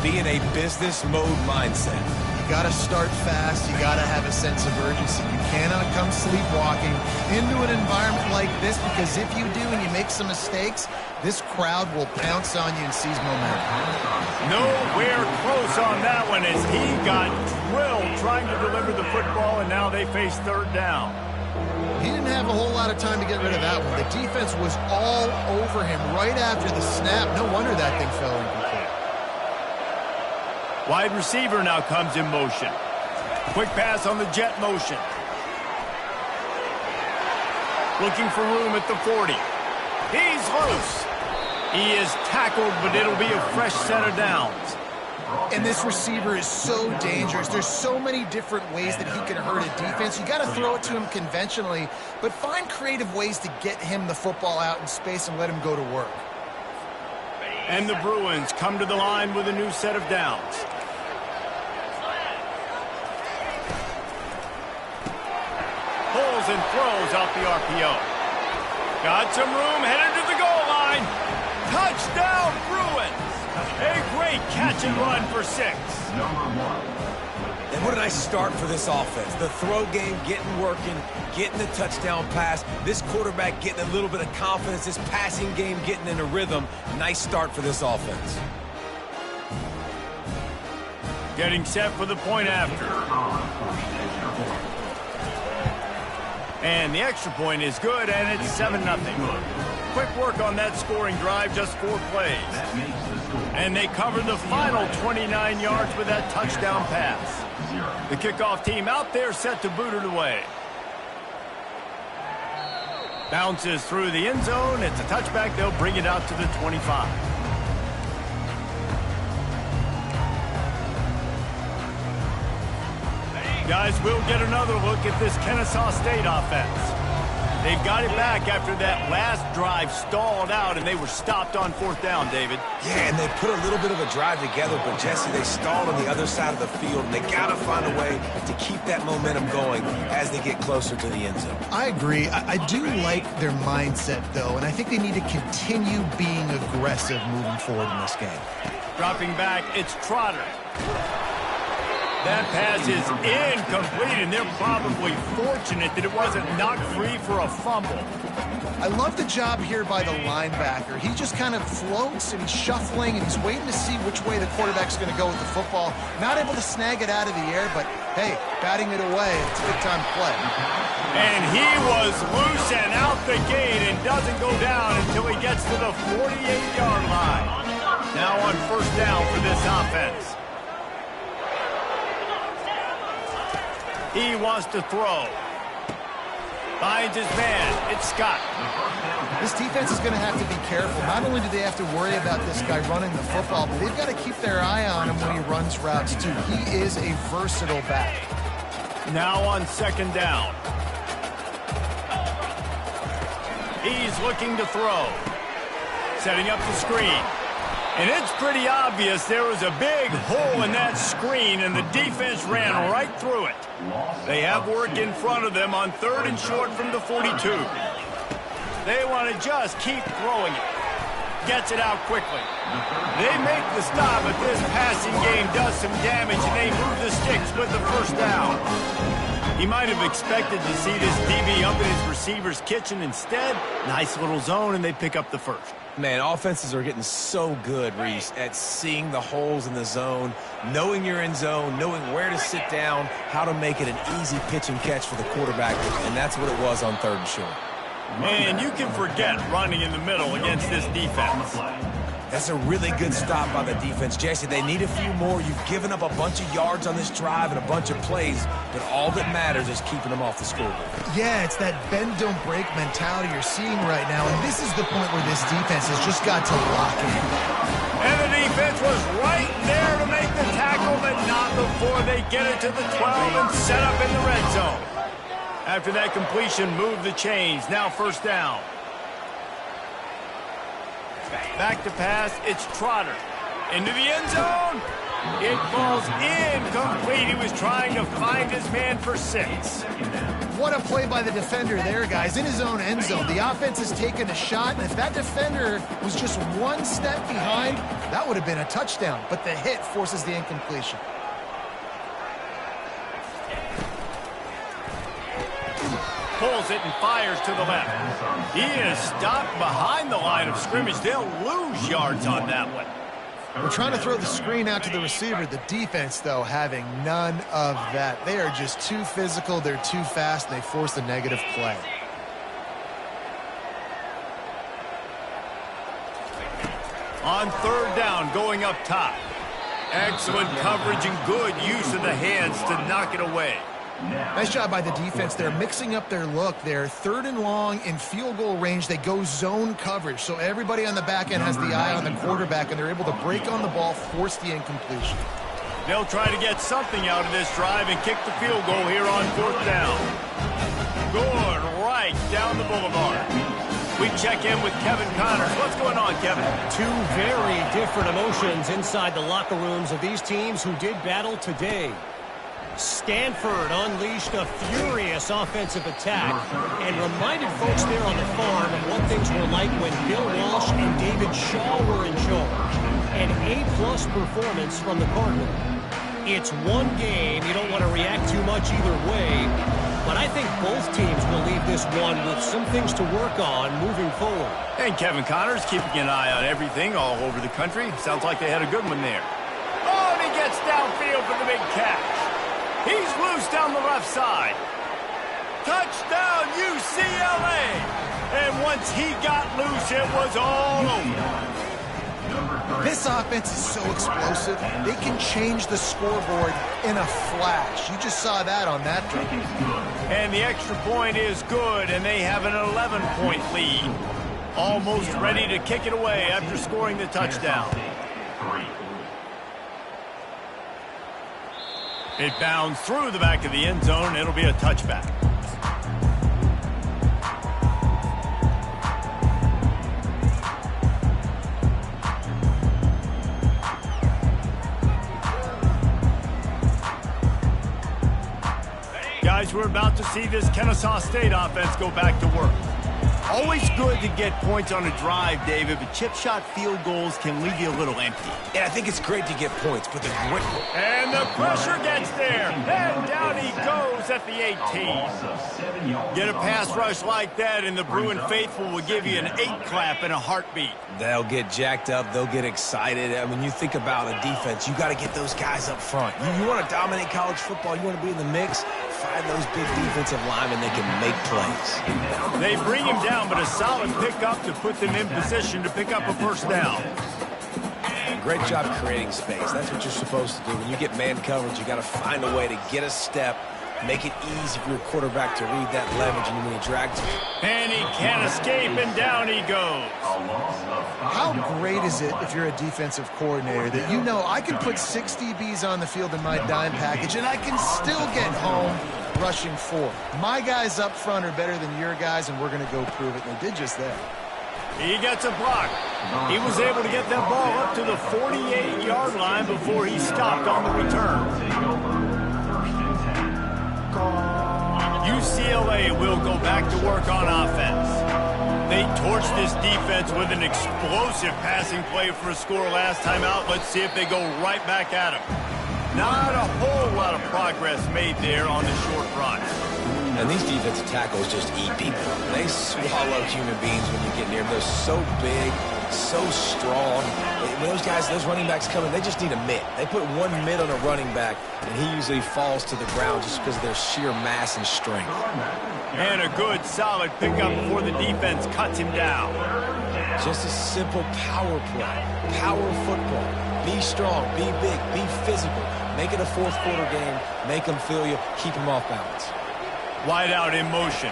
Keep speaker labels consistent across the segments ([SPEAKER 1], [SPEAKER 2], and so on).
[SPEAKER 1] Be in a business mode mindset.
[SPEAKER 2] You got to start fast. You got to have a sense of urgency. You cannot come sleepwalking into an environment like this, because if you do and you make some mistakes, this crowd will pounce on you and seize momentum.
[SPEAKER 3] Nowhere close on that one as he got drilled trying to deliver the football, and now they face third down.
[SPEAKER 2] He didn't have a whole lot of time to get rid of that one. The defense was all over him right after the snap. No wonder that thing fell incomplete.
[SPEAKER 3] Wide receiver now comes in motion. Quick pass on the jet motion. Looking for room at the 40. He's loose. He is tackled, but it'll be a fresh set of downs.
[SPEAKER 2] And this receiver is so dangerous. There's so many different ways that he can hurt a defense. You got to throw it to him conventionally, but find creative ways to get him the football out in space and let him go to work.
[SPEAKER 3] And the Bruins come to the line with a new set of downs. Pulls and throws out the RPO. Got some room, headed to the goal line. Touchdown, Bruins! A great catch and run for 6.
[SPEAKER 1] And what a nice start for this offense. The throw game getting working, getting the touchdown pass. This quarterback getting a little bit of confidence. This passing game getting in a rhythm. Nice start for this offense.
[SPEAKER 3] Getting set for the point after. And the extra point is good, and it's 7-0. Quick work on that scoring drive, just 4 plays. And they covered the final 29 yards with that touchdown pass. The kickoff team out there set to boot it away. Bounces through the end zone. It's a touchback. They'll bring it out to the 25. Guys, we'll get another look at this Kenne State offense. They've got it back after that last drive stalled out, and they were stopped on 4th down, David.
[SPEAKER 1] Yeah, and they put a little bit of a drive together, but, Jesse, they stalled on the other side of the field, and they got to find a way to keep that momentum going as they get closer to the end zone.
[SPEAKER 2] I agree. I do like their mindset, though, and I think they need to continue being aggressive moving forward in this game.
[SPEAKER 3] Dropping back, it's Trotter. That pass is incomplete, and they're probably fortunate that it wasn't knocked free for a fumble.
[SPEAKER 2] I love the job here by the linebacker. He just kind of floats, and he's shuffling, and he's waiting to see which way the quarterback's going to go with the football. Not able to snag it out of the air, but, hey, batting it away, it's a good-time play.
[SPEAKER 3] And he was loose and out the gate and doesn't go down until he gets to the 48-yard line. Now on 1st down for this offense. He wants to throw. Finds his man. It's Scott.
[SPEAKER 2] This defense is going to have to be careful. Not only do they have to worry about this guy running the football, but they've got to keep their eye on him when he runs routes, too. He is a versatile back.
[SPEAKER 3] Now on 2nd down. He's looking to throw. Setting up the screen. And it's pretty obvious there was a big hole in that screen, and the defense ran right through it. They have work in front of them on 3rd and short from the 42. They want to just keep throwing it. Gets it out quickly. They make the stop, but this passing game does some damage, and they move the sticks with the 1st down. He might have expected to see this DB up in his receiver's kitchen. Instead, nice little zone, and they pick up the 1st.
[SPEAKER 1] Man, offenses are getting so good, Reese, at seeing the holes in the zone, knowing you're in zone, knowing where to sit down, how to make it an easy pitch and catch for the quarterback, and that's what it was on 3rd and short.
[SPEAKER 3] Man, you can forget running in the middle against this defense.
[SPEAKER 1] That's a really good stop by the defense. Jesse, they need a few more. You've given up a bunch of yards on this drive and a bunch of plays, but all that matters is keeping them off the scoreboard.
[SPEAKER 2] Yeah, it's that bend-don't-break mentality you're seeing right now, and this is the point where this defense has just got to lock in.
[SPEAKER 3] And the defense was right there to make the tackle, but not before they get it to the 12 and set up in the red zone. After that completion, move the chains. Now 1st down. Back to pass, it's Trotter. Into the end zone. It falls incomplete. He was trying to find his man for 6.
[SPEAKER 2] What a play by the defender there, guys, in his own end zone. The offense has taken a shot, and if that defender was just one step behind, that would have been a touchdown. But the hit forces the incompletion.
[SPEAKER 3] Pulls it and fires to the left. He is stopped behind the line of scrimmage. They'll lose yards on that one.
[SPEAKER 2] We're trying to throw the screen out to the receiver. The defense, though, having none of that. They are just too physical. They're too fast, and they force a negative play.
[SPEAKER 3] On third down, going up top. Excellent coverage and good use of the hands to knock it away.
[SPEAKER 2] Nice job by the defense there, mixing up their look there. Third and long in field goal range, they go zone coverage. So everybody on the back end has the eye on the quarterback, and they're able to break on the ball, force the incompletion.
[SPEAKER 3] They'll try to get something out of this drive and kick the field goal here on fourth down. Going right down the boulevard. We check in with Kevin Connors. What's going on, Kevin?
[SPEAKER 4] Two very different emotions inside the locker rooms of these teams who did battle today. Stanford unleashed a furious offensive attack and reminded folks there on the farm of what things were like when Bill Walsh and David Shaw were in charge. An A-plus performance from the Cardinals. It's one game. You don't want to react too much either way, but I think both teams will leave this one with some things to work on moving forward.
[SPEAKER 3] And Kevin Connors keeping an eye on everything all over the country. Sounds like they had a good one there. Oh, and he gets downfield for the big catch. He's loose down the left side. Touchdown, UCLA. And once he got loose, it was all over.
[SPEAKER 2] This offense is so explosive. They can change the scoreboard in a flash. You just saw that on that drive.
[SPEAKER 3] And the extra point is good, and they have an 11-point lead. Almost ready to kick it away after scoring the touchdown. It bounds through the back of the end zone. It'll be a touchback. Guys, we're about to see this Kenne St offense go back to work. Always good to get points on a drive, David, but chip shot field goals can leave you a little empty.
[SPEAKER 1] And I think it's great to get points, but the great...
[SPEAKER 3] And the pressure gets there. And down he goes at the 18. Get a pass rush like that, and the Bruin faithful will give you an 8-clap and a heartbeat.
[SPEAKER 1] They'll get jacked up. They'll get excited. I mean, you think about a defense, you got to get those guys up front. You want to dominate college football. You want to be in the mix. Find those big defensive linemen that can make plays.
[SPEAKER 3] They bring him down, but a solid pickup to put them in position to pick up a first down.
[SPEAKER 1] Great job creating space. That's what you're supposed to do. When you get man coverage, you got to find a way to get a step, make it easy for your quarterback to read that leverage, and when he drags it.
[SPEAKER 3] And he can't escape, and down he goes.
[SPEAKER 2] How great is it if you're a defensive coordinator that you know I can put 6 DBs on the field in my dime package and I can still get home rushing 4. My guys up front are better than your guys, and we're going to go prove it. And they did just that.
[SPEAKER 3] He gets a block. He was able to get that ball up to the 48-yard line before he stopped on the return. UCLA will go back to work on offense. They torched this defense with an explosive passing play for a score last time out. Let's see if they go right back at him. Not a whole lot of progress made there on the short run.
[SPEAKER 1] And these defensive tackles just eat people. They swallow human beings when you get near them. They're so big, so strong. When those guys, those running backs come in, they just need a mitt. They put one mitt on a running back, and he usually falls to the ground just because of their sheer mass and strength.
[SPEAKER 3] And a good, solid pickup before the defense cuts him down.
[SPEAKER 1] Just a simple power play, power football. Be strong, be big, be physical. Make it a fourth-quarter game. Make them feel you. Keep them off balance.
[SPEAKER 3] Wide out in motion.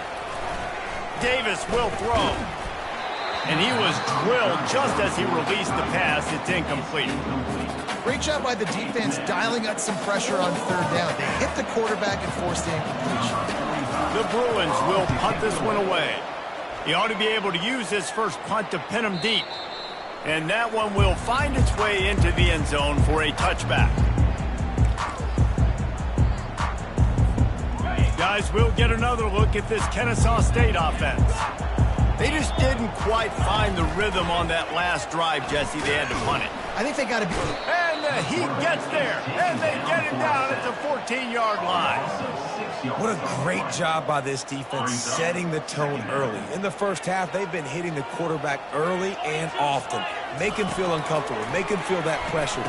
[SPEAKER 3] Davis will throw. And he was drilled just as he released the pass. It's incomplete.
[SPEAKER 2] Great job by the defense dialing up some pressure on third down. They hit the quarterback and forced the incompletion.
[SPEAKER 3] The Bruins will punt this one away. He ought to be able to use this first punt to pin him deep. And that one will find its way into the end zone for a touchback. Got Guys, we'll get another look at this Kenne State offense. They just didn't quite find the rhythm on that last drive, Jesse. They had to punt it.
[SPEAKER 2] I think they got to be...
[SPEAKER 3] And the Heat gets there, and they get it down at the 14-yard line.
[SPEAKER 1] What a great job by this defense setting the tone early. In the first half, they've been hitting the quarterback early and often. Make him feel uncomfortable. Make him feel that pressure.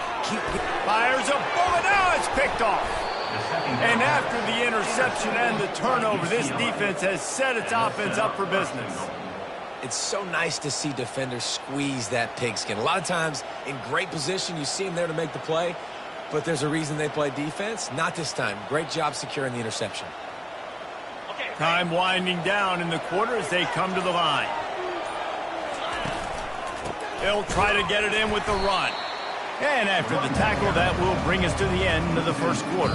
[SPEAKER 3] Fires a bullet. Now it's picked off. And after the interception and the turnover, this defense has set its offense up for business.
[SPEAKER 1] It's so nice to see defenders squeeze that pigskin. A lot of times in great position, you see them there to make the play, but there's a reason they play defense. Not this time. Great job securing the interception.
[SPEAKER 3] Time winding down in the quarter as they come to the line. They'll try to get it in with the run. And after the tackle, that will bring us to the end of the first quarter.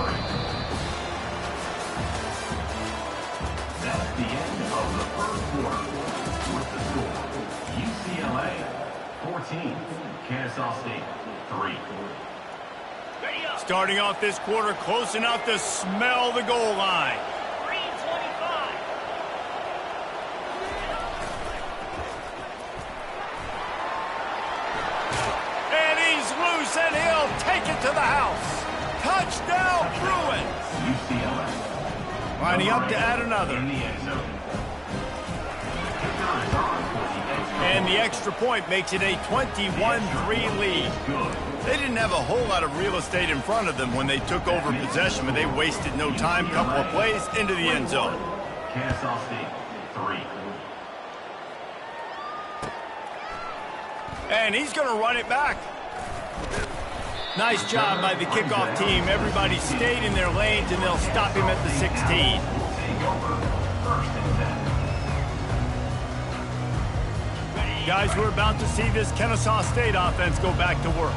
[SPEAKER 5] That's the end of the first quarter. With the score, UCLA 14, Kenne State 3.
[SPEAKER 3] Starting off this quarter, close enough to smell the goal line. And he's loose, and he'll take it to the house. Touchdown, Bruins.
[SPEAKER 5] UCLA.
[SPEAKER 3] Lining up to add another.
[SPEAKER 5] In the end zone.
[SPEAKER 3] And the extra point makes it a 21-3 lead. They didn't have a whole lot of real estate in front of them when they took over possession, but they wasted no time. Couple of plays into the end zone.
[SPEAKER 5] Kenne State 3.
[SPEAKER 3] And he's going to run it back. Nice job by the kickoff team. Everybody stayed in their lanes, and they'll stop him at the 16. Guys, we're about to see this Kenne State offense go back to work.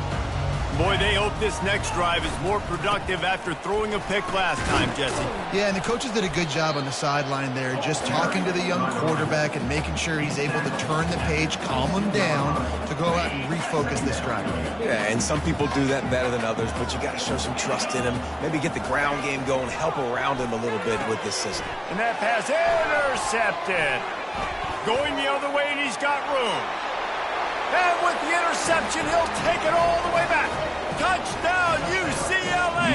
[SPEAKER 3] Boy, they hope this next drive is more productive after throwing a pick last time, Jesse.
[SPEAKER 2] Yeah, and the coaches did a good job on the sideline there, just talking to the young quarterback and making sure he's able to turn the page, calm him down, to go out and refocus this drive.
[SPEAKER 1] Yeah, and some people do that better than others, but you got to show some trust in him. Maybe get the ground game going, help around him a little bit with this system.
[SPEAKER 3] And that pass intercepted. Going the other way, and he's got room. And with the interception, he'll take it all the way back. Touchdown, UCLA.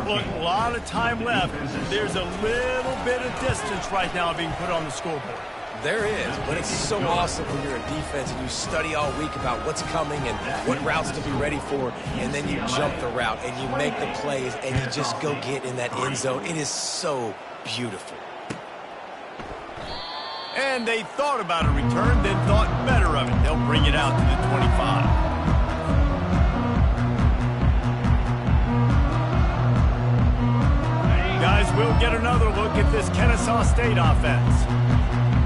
[SPEAKER 3] Look, a lot of time left. There's a little bit of distance right now being put on the scoreboard.
[SPEAKER 1] There is, but it's so awesome when you're a defense and you study all week about what's coming and what routes to be ready for, and then you jump the route and you make the plays and you just go get in that end zone. It is so beautiful.
[SPEAKER 3] And they thought about a return, then thought better of it. They'll bring it out to the 25. Guys, we'll get another look at this Kenne State offense.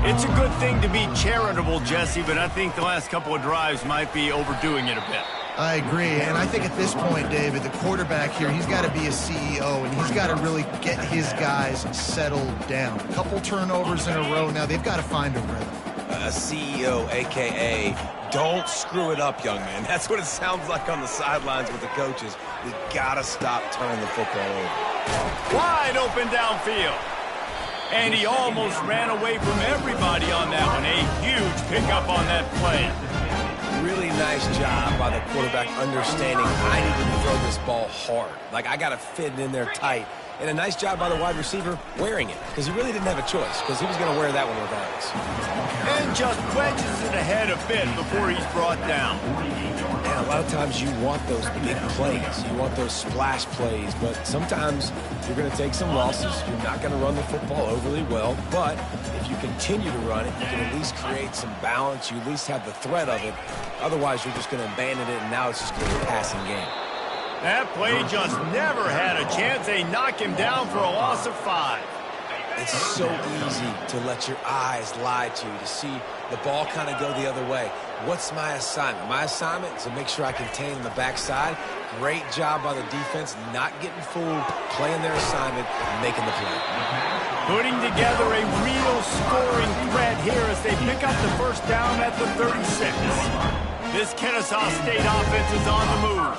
[SPEAKER 3] It's a good thing to be charitable, Jesse, but I think the last couple of drives might be overdoing it a bit.
[SPEAKER 2] I agree, and I think at this point, David, the quarterback here, he's got to be a CEO, and he's got to really get his guys settled down. A couple turnovers in a row now. They've got to find a rhythm.
[SPEAKER 1] A CEO, a.k.a. don't screw it up, young man. That's what it sounds like on the sidelines with the coaches. We got to stop turning the football over.
[SPEAKER 3] Wide open downfield. And he almost ran away from everybody on that one. A huge pickup on that play.
[SPEAKER 1] Really nice job by the quarterback understanding I need to throw this ball hard. Like, I got to fit it in there tight. And a nice job by the wide receiver wearing it, because he really didn't have a choice, because he was going to wear that one regardless.
[SPEAKER 3] And just wedges it ahead a bit before he's brought down.
[SPEAKER 1] And a lot of times you want those big plays. You want those splash plays, but sometimes you're going to take some losses. You're not going to run the football overly well, but if you continue to run it, you can at least create some balance. You at least have the threat of it. Otherwise, you're just going to abandon it, and now it's just going to be a passing game.
[SPEAKER 3] That play just never had a chance. They knock him down for a loss of 5.
[SPEAKER 1] It's so easy to let your eyes lie to you, to see the ball kind of go the other way. What's my assignment? My assignment is to make sure I contain the backside. Great job by the defense, not getting fooled, playing their assignment, and making the play.
[SPEAKER 3] Putting together a real scoring threat here as they pick up the first down at the 36. This Kenne State offense is on the move.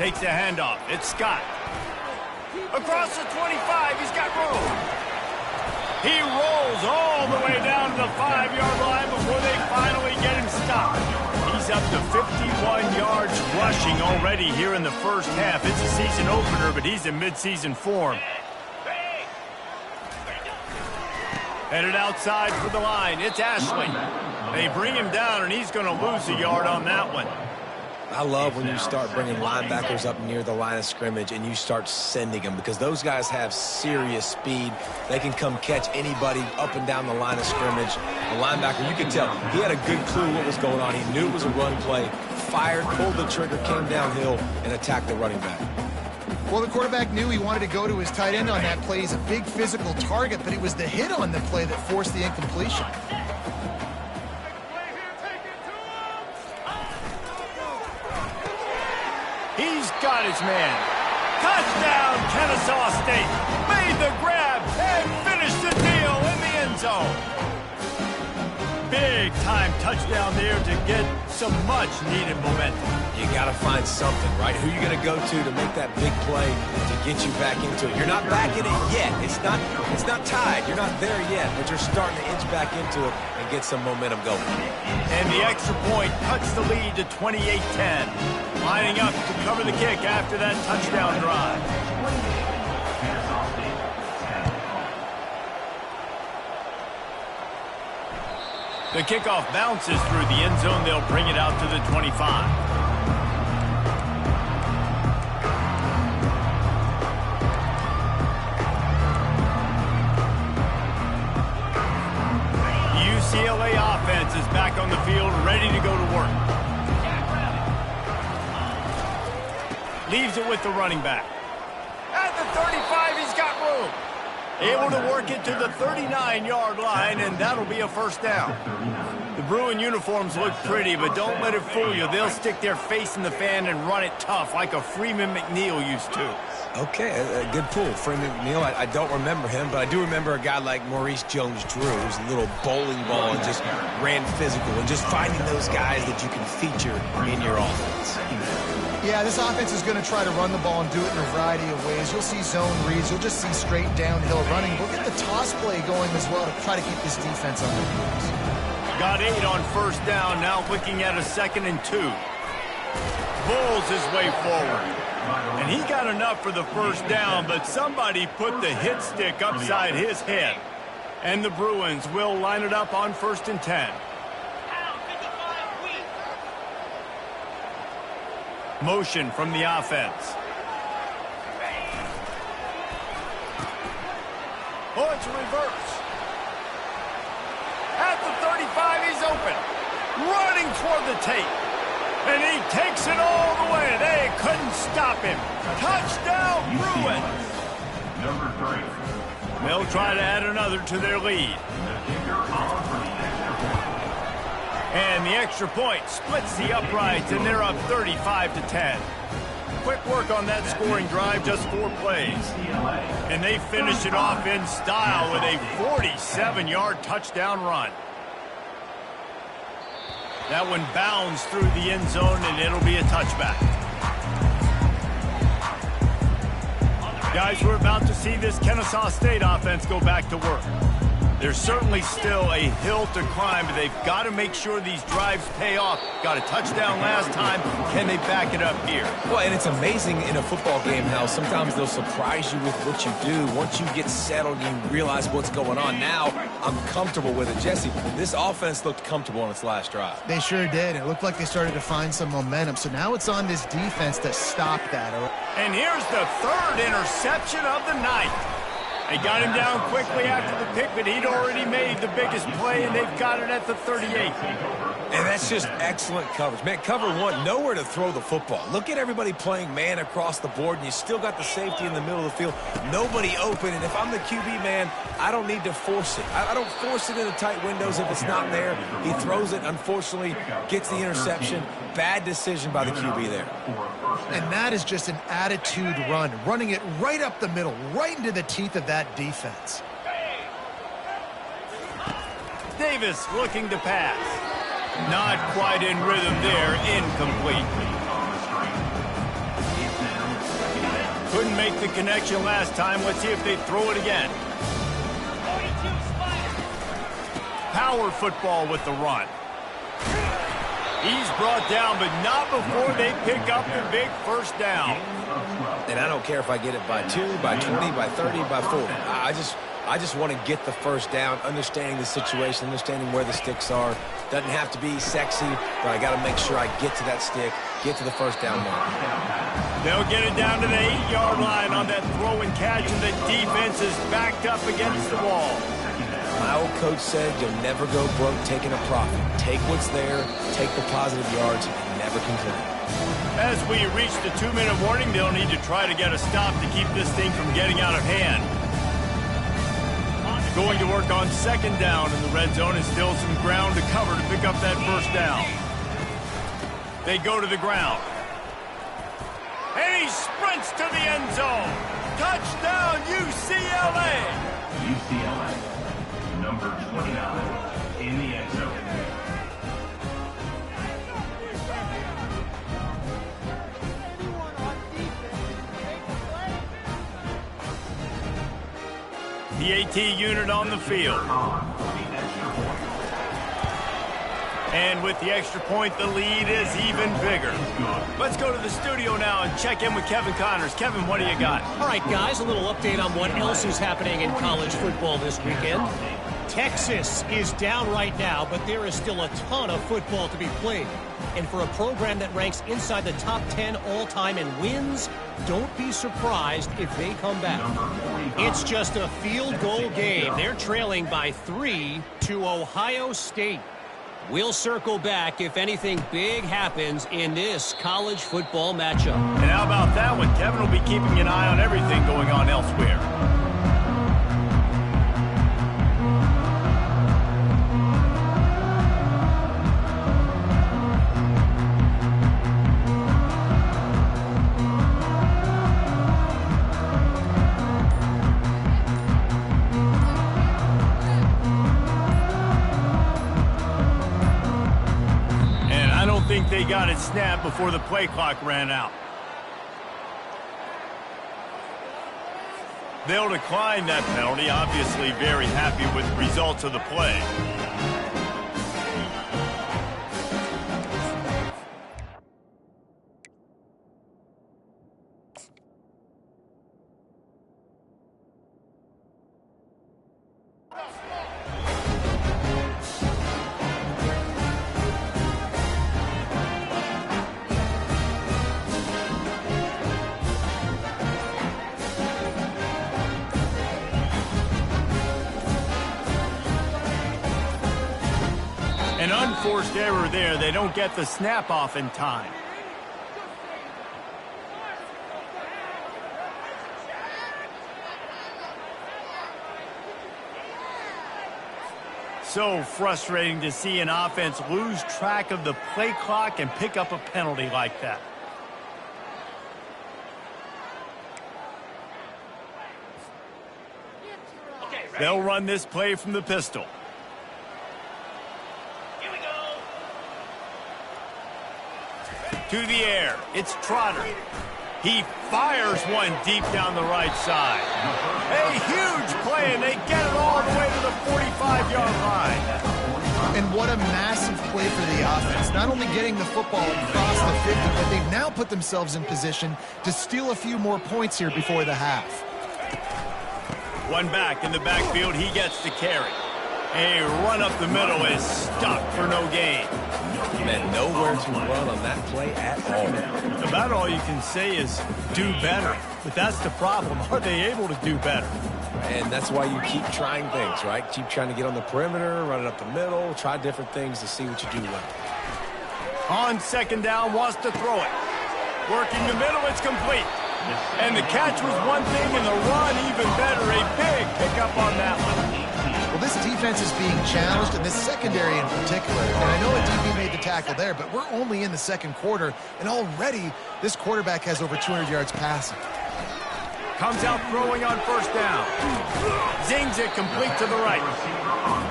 [SPEAKER 3] Takes a handoff. It's Scott. Across the 25, he's got room. He rolls all the way down to the 5-yard line before they finally get him stopped. He's up to 51 yards rushing already here in the first half. It's a season opener, but he's in midseason form. Headed outside for the line. It's Ashley. They bring him down, and he's going to lose a yard on that one.
[SPEAKER 1] I love when you start bringing linebackers up near the line of scrimmage and you start sending them, because those guys have serious speed. They can come catch anybody up and down the line of scrimmage. The linebacker, you can tell, he had a good clue what was going on. He knew it was a run play, fired, pulled the trigger, came downhill, and attacked the running back.
[SPEAKER 2] Well, the quarterback knew he wanted to go to his tight end on that play. He's a big physical target, but it was the hit on the play that forced the incompletion.
[SPEAKER 3] He's got his man. Touchdown, Kenne State. Made the grab and finished the deal in the end zone. Big time touchdown there to get some much needed momentum.
[SPEAKER 1] You got to find something, right? Who you going to go to make that big play to get you back into it? You're not back in it yet. It's not tied. You're not there yet, but you're starting to inch back into it and get some momentum going.
[SPEAKER 3] And the extra point cuts the lead to 28-10. Lining up to cover the kick after that touchdown drive. The kickoff bounces through the end zone. They'll bring it out to the 25. UCLA offense is back on the field, ready to go to work. Leaves it with the running back. At the 35, he's got room. Able to work it to the 39-yard line, and that'll be a first down. The Bruin uniforms look pretty, but don't let it fool you. They'll stick their face in the fan and run it tough like a Freeman McNeil used to.
[SPEAKER 1] Okay, a good pull. Freeman McNeil, I don't remember him, but I do remember a guy like Maurice Jones-Drew, who's a little bowling ball and just ran physical, and just finding those guys that you can feature in your offense.
[SPEAKER 2] Yeah, this offense is going to try to run the ball and do it in a variety of ways. You'll see zone reads. You'll just see straight downhill running. We'll get the toss play going as well to try to keep this defense on their heels.
[SPEAKER 3] Got 8 on first down, now looking at a 2nd and 2. Bulls his way forward. And he got enough for the first down, but somebody put the hit stick upside his head. And the Bruins will line it up on 1st and 10. Motion from the offense. Oh, it's a reverse. At the 35, he's open. Running toward the tape. And he takes it all the way. They couldn't stop him. Touchdown, Bruins.
[SPEAKER 5] Number 3.
[SPEAKER 3] They'll try to add another to their lead. And the extra point splits the uprights, and they're up 35-10. Quick work on that scoring drive, just 4 plays. And they finish it off in style with a 47-yard touchdown run. That one bounds through the end zone, and it'll be a touchback. Guys, we're about to see this Kenne State offense go back to work. There's certainly still a hill to climb, but they've got to make sure these drives pay off. Got a touchdown last time. Can they back it up here?
[SPEAKER 1] Well, and it's amazing in a football game how sometimes they'll surprise you with what you do. Once you get settled, you realize what's going on. Now, I'm comfortable with it. Jesse, this offense looked comfortable on its last drive.
[SPEAKER 2] They sure did. It looked like they started to find some momentum. So now it's on this defense to stop that.
[SPEAKER 3] And here's the 3rd interception of the night. They got him down quickly after the pick, but he'd already made the biggest play, and they've got it at the 38.
[SPEAKER 1] And that's just excellent coverage. Man, cover 1, nowhere to throw the football. Look at everybody playing man across the board, and you still got the safety in the middle of the field. Nobody open, and if I'm the QB, man, I don't need to force it. I don't force it into tight windows if it's not there. He throws it, unfortunately, gets the interception. Bad decision by the QB there.
[SPEAKER 2] And that is just an attitude run, running it right up the middle, right into the teeth of that defense.
[SPEAKER 3] Davis looking to pass. Not quite in rhythm there, incomplete. Couldn't make the connection last time. Let's see if they throw it again. Power football with the run. He's brought down, but not before they pick up the big first down.
[SPEAKER 1] And I don't care if I get it by 2, by 20, by 30, by 40. I just want to get the first down, understanding the situation, understanding where the sticks are. Doesn't have to be sexy, but I got to make sure I get to that stick, get to the first down mark.
[SPEAKER 3] They'll get it down to the 8-yard line on that throw and catch, and the defense is backed up against the wall.
[SPEAKER 1] My old coach said you'll never go broke taking a profit. Take what's there, take the positive yards, and never complain.
[SPEAKER 3] As we reach the 2-minute warning, they'll need to try to get a stop to keep this thing from getting out of hand. Going to work on second down in the red zone, and still some ground to cover to pick up that first down. They go to the ground. And he sprints to the end zone. Touchdown, UCLA!
[SPEAKER 5] UCLA, number 29, in the end zone.
[SPEAKER 3] The AT unit on the field. And with the extra point, the lead is even bigger. Let's go to the studio now and check in with Kevin Connors. Kevin, what do you got?
[SPEAKER 4] All right, guys, a little update on what else is happening in college football this weekend. Texas is down right now, but there is still a ton of football to be played. And for a program that ranks inside the top 10 all-time in wins, don't be surprised if they come back. It's just a field goal game. They're trailing by 3 to Ohio State. We'll circle back if anything big happens in this college football matchup.
[SPEAKER 3] And how about that one? Kevin will be keeping an eye on everything going on elsewhere. They got it snapped before the play clock ran out. They'll decline that penalty, obviously very happy with the results of the play. An unforced error there. They don't get the snap off in time. So frustrating to see an offense lose track of the play clock and pick up a penalty like that. They'll run this play from the pistol. To the air, it's Trotter. He fires one deep down the right side. A huge play, and they get it all the way to the 45-yard line.
[SPEAKER 2] And what a massive play for the offense. Not only getting the football across the 50, but they've now put themselves in position to steal a few more points here before the half.
[SPEAKER 3] One back in the backfield, he gets the carry. A run up the middle is stuck for no gain.
[SPEAKER 1] Man, nowhere to run on that play at all.
[SPEAKER 3] About all you can say is do better. But that's the problem. Are they able to do better?
[SPEAKER 1] And that's why you keep trying things, right? Keep trying to get on the perimeter, run it up the middle, try different things to see what you do well.
[SPEAKER 3] On second down, wants to throw it. Working the middle, it's complete. And the catch was one thing, and the run even better. A big pickup on that one.
[SPEAKER 2] Well, this defense is being challenged, and this secondary in particular. And I know a DB made the tackle there, but we're only in the second quarter, and already this quarterback has over 200 yards passing.
[SPEAKER 3] Comes out throwing on first down. Zings it complete to the right.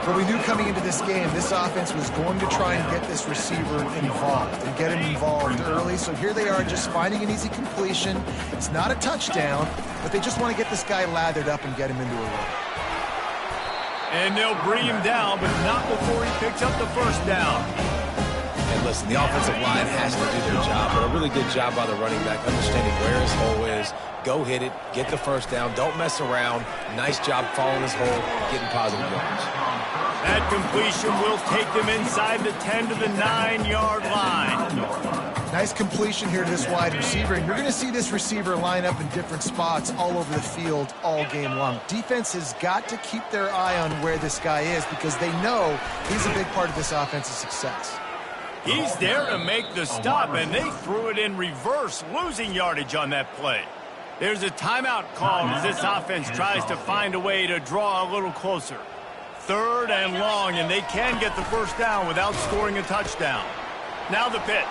[SPEAKER 2] But we knew coming into this game, this offense was going to try and get this receiver involved and get him involved early. So here they are just finding an easy completion. It's not a touchdown, but they just want to get this guy lathered up and get him into a run.
[SPEAKER 3] And they'll bring him down, but not before he picks up the first down.
[SPEAKER 1] And listen, the offensive line has to do their job, but a really good job by the running back, understanding where his hole is. Go hit it, get the first down, don't mess around. Nice job following his hole, getting positive yards.
[SPEAKER 3] That completion will take them inside the 10 to the 9-yard line.
[SPEAKER 2] Nice completion here to this wide receiver, and you're going to see this receiver line up in different spots all over the field all game long. Defense has got to keep their eye on where this guy is because they know he's a big part of this offense's success.
[SPEAKER 3] He's there to make the stop, and they threw it in reverse, losing yardage on that play. There's a timeout called as this offense tries to find a way to draw a little closer. 3rd and long, and they can get the first down without scoring a touchdown. Now the pitch.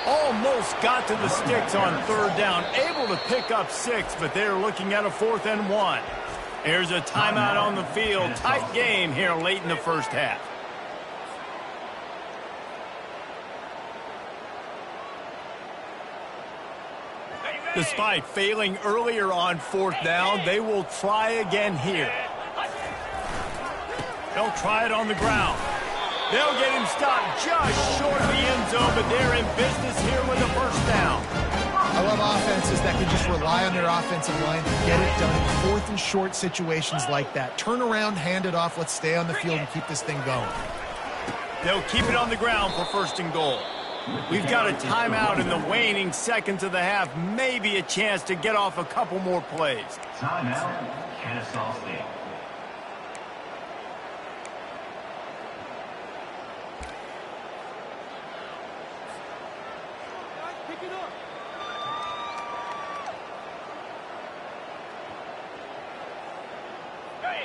[SPEAKER 3] Almost got to the sticks on 3rd down, able to pick up 6, but they're looking at a 4th and 1. Here's a timeout on the field. Tight game here late in the first half. Despite failing earlier on 4th down, they will try again here. They'll try it on the ground. They'll get him stopped just short of the end zone, but they're in business here with a first down.
[SPEAKER 2] I love offenses that can just rely on their offensive line to get it done in 4th and short situations like that. Turn around, hand it off, let's stay on the field and keep this thing going.
[SPEAKER 3] They'll keep it on the ground for 1st and goal. We've got a timeout in the waning seconds of the half. Maybe a chance to get off a couple more plays.
[SPEAKER 5] Timeout, Kenne St.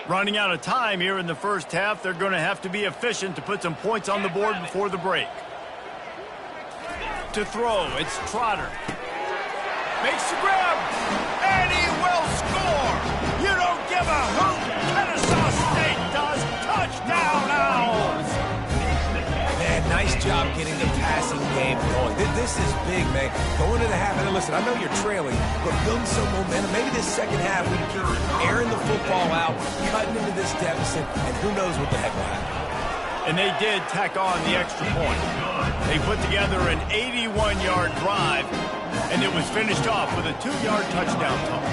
[SPEAKER 3] Running out of time here in the first half. They're going to have to be efficient to put some points on the board before the break. To throw, it's Trotter. Makes the grab, and he will score. You don't give a hoot. Kenne State does. Touchdown, Owls.
[SPEAKER 1] Man, nice job getting the passing game going. This is big, man. Going to the half, and listen, I know you're trailing, but building some momentum. Maybe this second half we keep airing the football out, cutting into this deficit, and who knows what the heck will happen.
[SPEAKER 3] And they did tack on the extra point. They put together an 81-yard drive, and it was finished off with a 2-yard touchdown toss.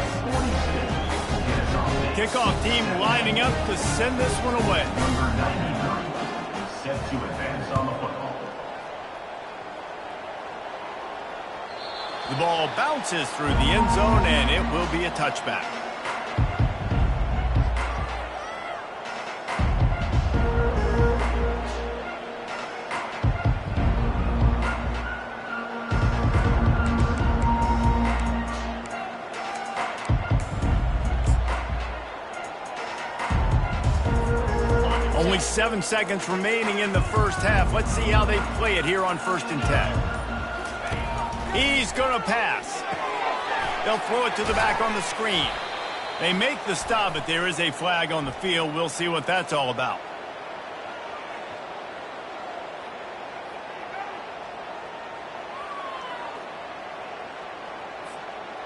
[SPEAKER 3] Kickoff team lining up to send this one away.
[SPEAKER 5] Number 99, set to advance on the football.
[SPEAKER 3] The ball bounces through the end zone, and it will be a touchback. Only 7 seconds remaining in the first half. Let's see how they play it here on 1st and 10. He's going to pass. They'll throw it to the back on the screen. They make the stop, but there is a flag on the field. We'll see what that's all about.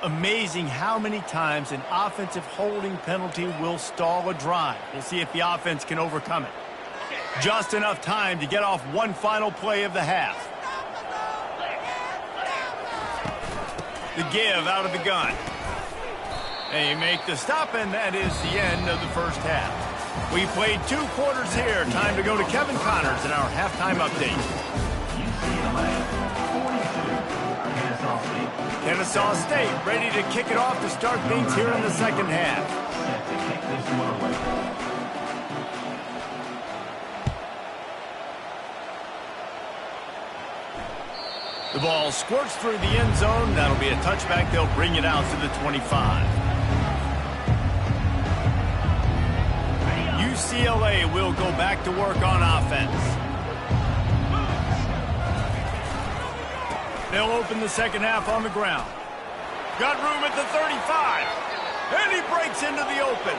[SPEAKER 3] Amazing how many times an offensive holding penalty will stall a drive. We'll see if the offense can overcome it. Just enough time to get off one final play of the half. The give out of the gun. They make the stop, and that is the end of the first half. We played 2 quarters here. Time to go to Kevin Connors in our halftime update.
[SPEAKER 5] UCLA, 42,
[SPEAKER 3] Kenne State ready to kick it off to start things here in the second half.
[SPEAKER 5] set to kick this one away.
[SPEAKER 3] The ball squirts through the end zone. That'll be a touchback. They'll bring it out to the 25. UCLA will go back to work on offense. They'll open the second half on the ground. Got room at the 35. And he breaks into the open.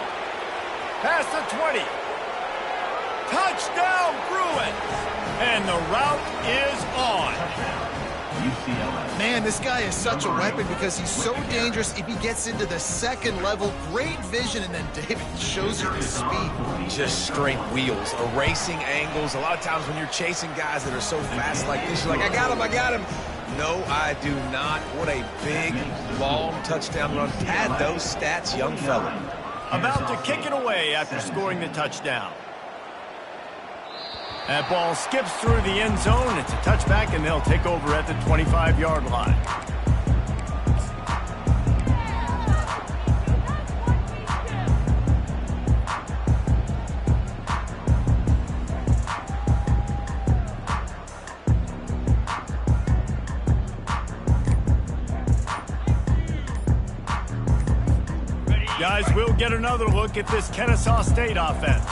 [SPEAKER 3] Past the 20. Touchdown, Bruins! And the route is on.
[SPEAKER 5] UCLA.
[SPEAKER 2] Man, this guy is such a weapon because he's so dangerous if he gets into the second level. Great vision, and then David shows you his speed.
[SPEAKER 1] Just straight wheels, erasing angles. A lot of times when you're chasing guys that are so fast like this, you're like, I got him, I got him. No, I do not. What a big, long touchdown run. Pad those stats, young fella.
[SPEAKER 3] About to kick it away after scoring the touchdown. That ball skips through the end zone. It's a touchback, and they'll take over at the 25-yard line. Guys, we'll get another look at this Kenne State offense.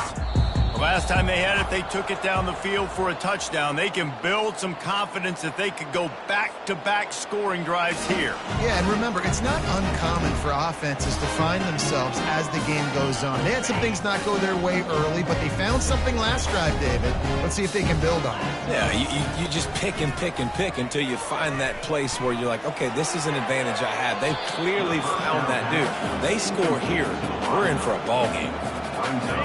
[SPEAKER 3] Last time they had it, they took it down the field for a touchdown. They can build some confidence that they could go back-to-back scoring drives here.
[SPEAKER 2] Yeah, and remember, it's not uncommon for offenses to find themselves as the game goes on. They had some things not go their way early, but they found something last drive, David. Let's see if they can build on it.
[SPEAKER 1] Yeah, you just pick and pick and pick until you find that place where you're like, okay, this is an advantage I have. They've clearly found that dude. They score here. We're in for a ball game.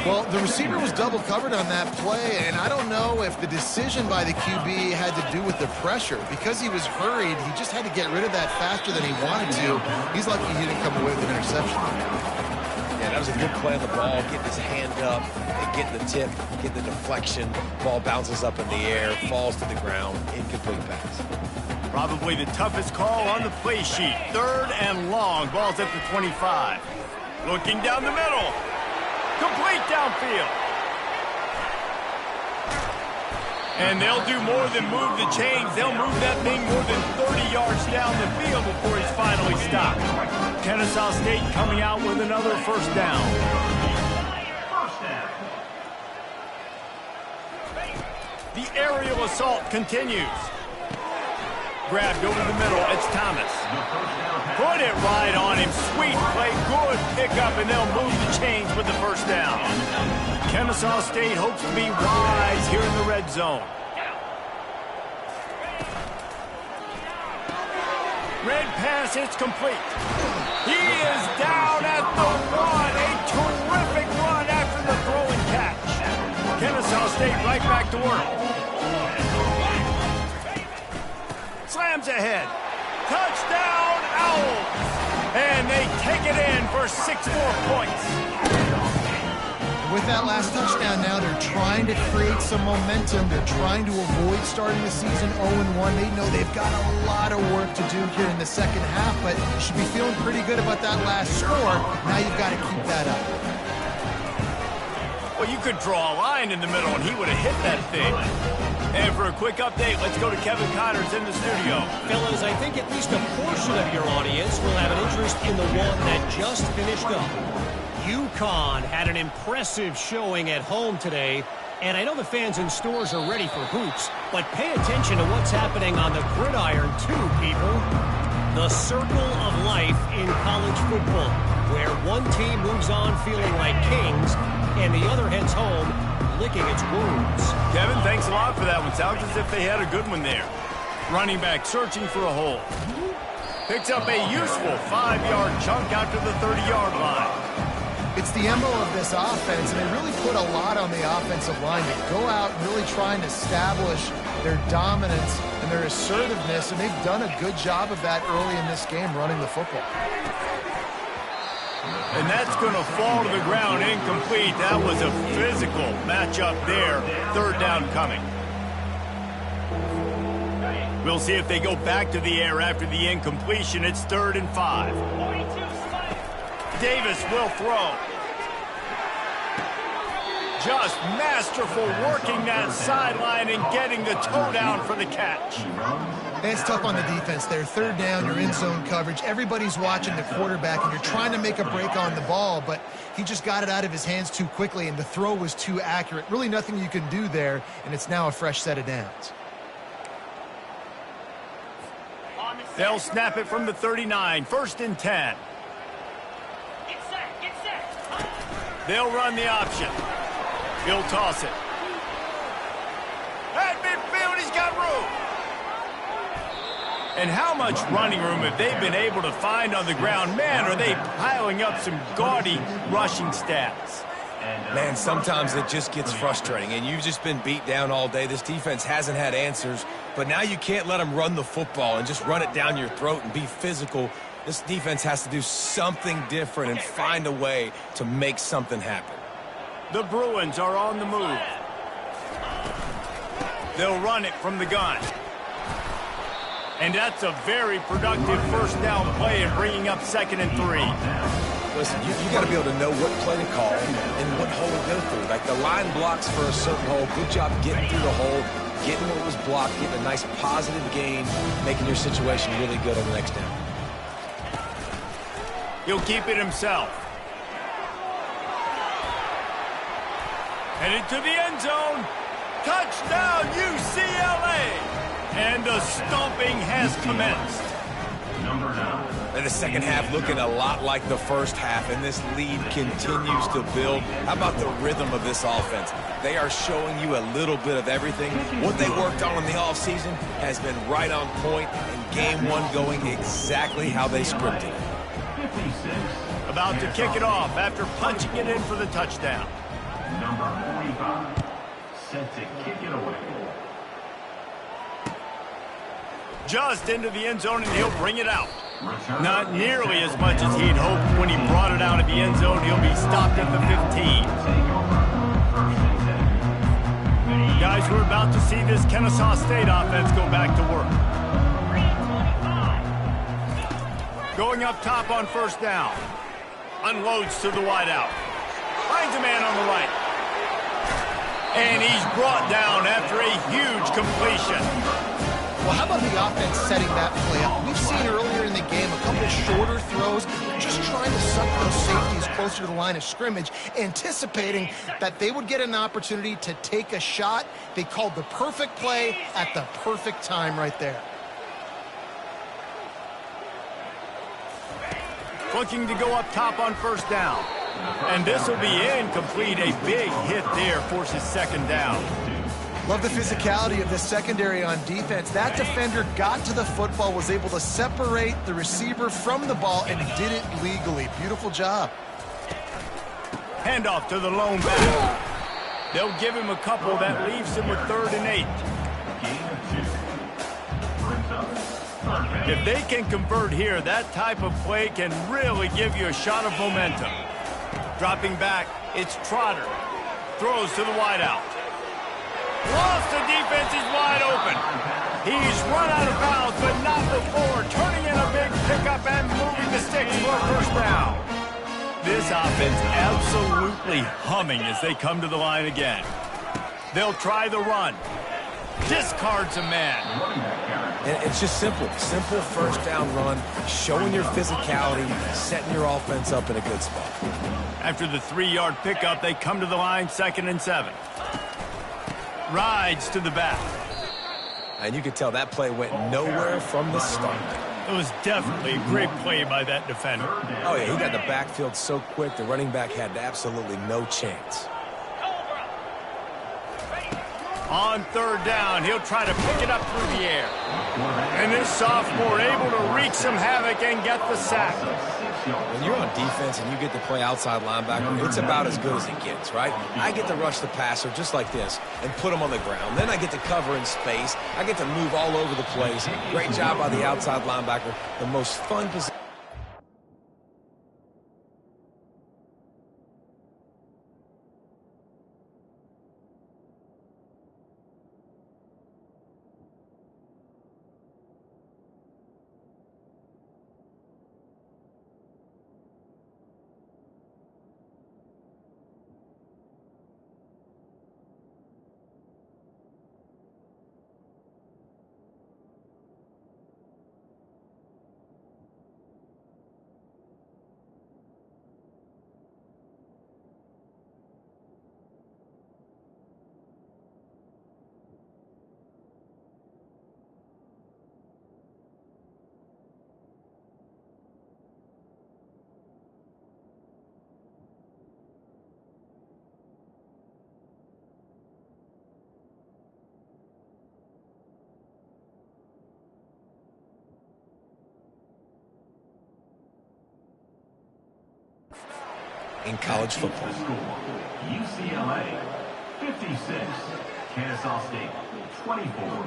[SPEAKER 2] Well, the receiver was double covered on that play, and I don't know if the decision by the QB had to do with the pressure. Because he was hurried, he just had to get rid of that faster than he wanted to. He's lucky he didn't come away with an interception.
[SPEAKER 1] Yeah, that was a good play on the ball, getting his hand up, and getting the tip, getting the deflection. Ball bounces up in the air, falls to the ground, incomplete pass.
[SPEAKER 3] Probably the toughest call on the play sheet. 3rd and long, ball's at the 25. Looking down the middle. Complete downfield. And they'll do more than move the chains. They'll move that thing more than 30 yards down the field before he's finally stopped. Kenne State coming out with another first down. The aerial assault continues. Grabbed over the middle. It's Thomas. Put it right on him. Sweet play. Good pickup, and they'll move the chains with the first down. Kenne State hopes to be wise here in the red zone. Red pass, it's complete. He is down at the 1. A terrific run after the throw and catch. Kenne State right back to work. Slams ahead. Touchdown, Owls. And they take it in for 6 more points.
[SPEAKER 2] With that last touchdown now, they're trying to create some momentum. They're trying to avoid starting the season 0-1. They know they've got a lot of work to do here in the second half, but you should be feeling pretty good about that last score. Now you've got to keep that up.
[SPEAKER 3] Well, you could draw a line in the middle, and he would have hit that thing. And for a quick update, let's go to Kevin Connors in the studio.
[SPEAKER 4] Fellas, I think at least a portion of your audience will have an interest in the one that just finished up. UConn had an impressive showing at home today, and I know the fans in stores are ready for hoops, but pay attention to what's happening on the gridiron too, people. The circle of life in college football, where one team moves on feeling like kings, and the other heads home licking its wounds.
[SPEAKER 3] Kevin, thanks a lot for that one. Sounds as if they had a good one there. Running back searching for a hole. Picks up a useful 5-yard chunk out to the 30-yard line.
[SPEAKER 2] It's the MO of this offense, and they really put a lot on the offensive line to go out and really try and establish their dominance and their assertiveness, and they've done a good job of that early in this game running the football.
[SPEAKER 3] And that's going to fall to the ground incomplete. That was a physical matchup there. 3rd down coming. We'll see if they go back to the air after the incompletion. It's 3rd and 5. Davis will throw. Just masterful working that sideline and getting the toe down for the catch.
[SPEAKER 2] It's tough on the defense there. 3rd down, you're in zone coverage. Everybody's watching the quarterback, and you're trying to make a break on the ball, but he just got it out of his hands too quickly, and the throw was too accurate. Really nothing you can do there, and it's now a fresh set of downs.
[SPEAKER 3] They'll snap it from the 39. 1st and 10. They'll run the option. He'll toss it. At midfield, he's got room. And how much running room have they been able to find on the ground? Man, are they piling up some gaudy rushing stats.
[SPEAKER 1] Man, sometimes it just gets frustrating, and you've just been beat down all day. This defense hasn't had answers, but now you can't let them run the football and just run it down your throat and be physical. This defense has to do something different and find a way to make something happen.
[SPEAKER 3] The Bruins are on the move. They'll run it from the gun. And that's a very productive first down play and bringing up 2nd and 3.
[SPEAKER 1] Listen, you got to be able to know what play to call and what hole to go through. Like the line blocks for a certain hole. Good job getting through the hole, getting what was blocked, getting a nice positive gain, making your situation really good on the next down.
[SPEAKER 3] He'll keep it himself. Headed to the end zone. Touchdown, UCLA! And the stomping has commenced.
[SPEAKER 5] Number 9.
[SPEAKER 1] And the second half looking a lot like the first half, and this lead continues to build. How about the rhythm of this offense? They are showing you a little bit of everything. What they worked on in the offseason has been right on point, and game one going exactly how they scripted it.
[SPEAKER 5] 56.
[SPEAKER 3] About to kick it off after punching it in for the touchdown.
[SPEAKER 5] Number 45. Set to kick it away.
[SPEAKER 3] Just into the end zone, and he'll bring it out. Not nearly as much as he'd hoped when he brought it out of the end zone. He'll be stopped at the 15. Guys, we're about to see this Kenne State offense go back to work. Going up top on first down. Unloads to the wideout. Finds a man on the right. And he's brought down after a huge completion.
[SPEAKER 2] Well, how about the offense setting that play up? We've seen earlier in the game a couple shorter throws, just trying to suck those safeties closer to the line of scrimmage, anticipating that they would get an opportunity to take a shot. They called the perfect play at the perfect time right there.
[SPEAKER 3] Looking to go up top on first down. And this will be incomplete. A big hit there forces 2nd down.
[SPEAKER 2] Love the physicality of the secondary on defense. That defender got to the football, was able to separate the receiver from the ball, and did it legally. Beautiful job.
[SPEAKER 3] Handoff to the lone back. They'll give him a couple. That leaves him with 3rd and 8. If they can convert here, that type of play can really give you a shot of momentum. Dropping back, it's Trotter. Throws to the wideout. Lost, the defense is wide open. He's run out of bounds, but not before turning in a big pickup and moving the sticks for a first down. This offense absolutely humming as they come to the line again. They'll try the run. Discards a man.
[SPEAKER 1] And it's just simple first down run, showing your physicality, setting your offense up in a good spot.
[SPEAKER 3] After the 3-yard pickup, they come to the line, 2nd and 7. Rides to the back.
[SPEAKER 1] And you could tell that play went nowhere from the start.
[SPEAKER 3] It was definitely a great play by that defender.
[SPEAKER 1] Oh, yeah, he got the backfield so quick, the running back had absolutely no chance.
[SPEAKER 3] On 3rd down, he'll try to pick it up through the air. And this sophomore able to wreak some havoc and get the sack.
[SPEAKER 1] When you're on defense and you get to play outside linebacker, it's about as good as it gets, right? I get to rush the passer just like this and put him on the ground. Then I get to cover in space. I get to move all over the place. Great job by the outside linebacker. The most fun position. in college football.
[SPEAKER 5] UCLA 56, Kenne St 24.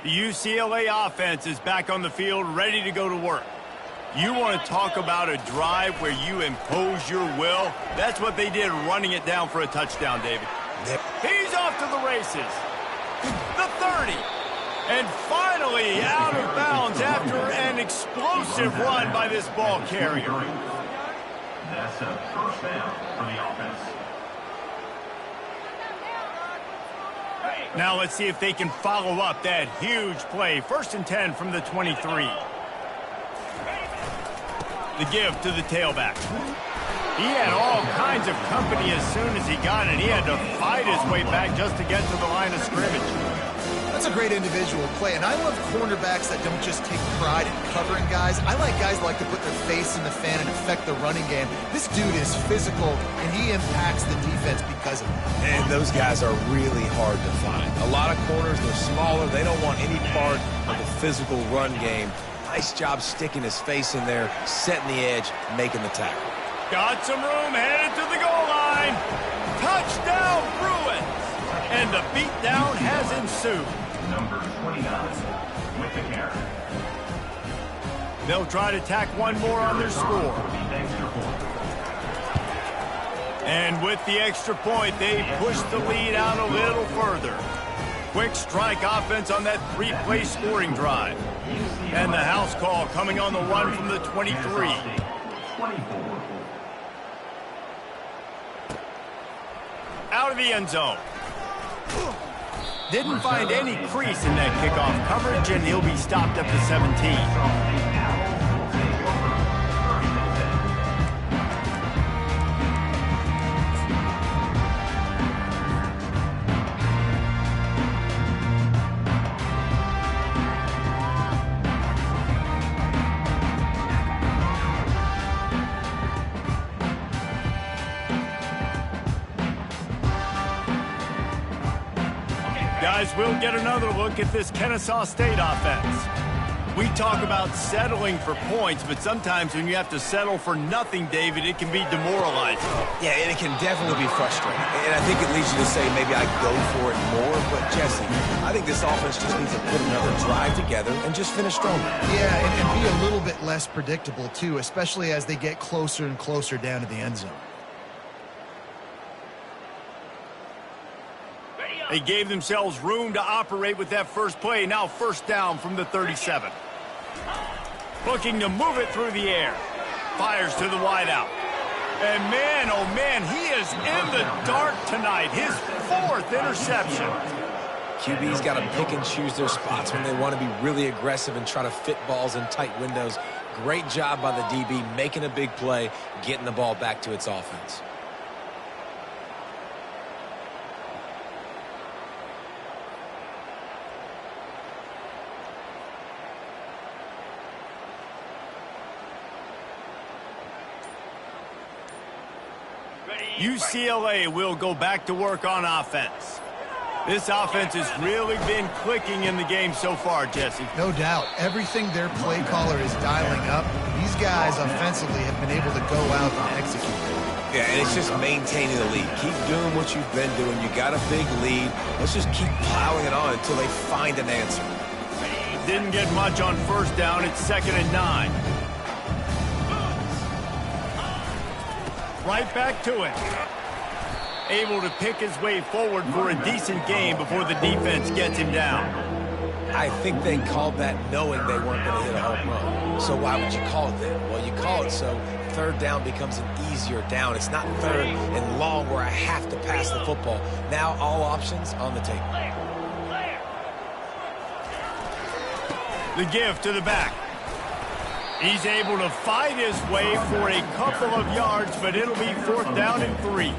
[SPEAKER 3] The UCLA offense is back on the field, ready to go to work. You want to talk about a drive where you impose your will? That's what they did, running it down for a touchdown, David. He's off to the races. The 30. And finally out of bounds after an explosive run by this ball carrier.
[SPEAKER 5] That's a first down for the offense.
[SPEAKER 3] Now let's see if they can follow up that huge play. 1st and 10 from the 23. The give to the tailback. He had all kinds of company as soon as he got it. He had to fight his way back just to get to the line of scrimmage.
[SPEAKER 2] That's a great individual play, and I love cornerbacks that don't just take pride in covering guys. I like guys that like to put their face in the fan and affect the running game. This dude is physical, and he impacts the defense because of it.
[SPEAKER 1] And those guys are really hard to find. A lot of corners, they're smaller. They don't want any part of the physical run game. Nice job sticking his face in there, setting the edge, making the tackle.
[SPEAKER 3] Got some room, headed to the goal line. Touchdown, Bruins! And the beatdown has ensued.
[SPEAKER 5] Number 29 with the carry.
[SPEAKER 3] They'll try to tack one more on their score. And with the extra point, they push the lead out a little further. Quick strike offense on that 3-play scoring drive. And the house call coming on the run from the 23.
[SPEAKER 5] 24.
[SPEAKER 3] Out of the end zone. Didn't find any crease in that kickoff coverage, and he'll be stopped at the 17. Guys, we'll get another look at this Kenne State offense. We talk about settling for points, but sometimes when you have to settle for nothing, David, it can be demoralizing.
[SPEAKER 1] Yeah, and it can definitely be frustrating. And I think it leads you to say maybe I go for it more. But, Jesse, I think this offense just needs to put another drive together and just finish strong.
[SPEAKER 2] Yeah, and be a little bit less predictable, too, especially as they get closer and closer down to the end zone.
[SPEAKER 3] They gave themselves room to operate with that first play. Now 1st down from the 37. Looking to move it through the air. Fires to the wideout. And man, oh man, he is in the dark tonight. His 4th interception.
[SPEAKER 1] QB's got to pick and choose their spots when they want to be really aggressive and try to fit balls in tight windows. Great job by the DB making a big play, getting the ball back to its offense.
[SPEAKER 3] UCLA will go back to work on offense. This offense has really been clicking in the game so far, Jesse.
[SPEAKER 2] No doubt. Everything their play caller is dialing up, these guys offensively have been able to go out and execute.
[SPEAKER 1] Yeah, and it's just maintaining the lead. Keep doing what you've been doing. You got a big lead. Let's just keep plowing it on until they find an answer.
[SPEAKER 3] Didn't get much on 1st down. It's 2nd and 9. Right back to it. Able to pick his way forward for a decent game before the defense gets him down.
[SPEAKER 1] I think they called that knowing they weren't going to hit a home run. So why would you call it that? Well, you call it so 3rd down becomes an easier down. It's not 3rd and long where I have to pass the football. Now all options on the table.
[SPEAKER 3] The give to the back. He's able to fight his way for a couple of yards, but it'll be 4th down and 3.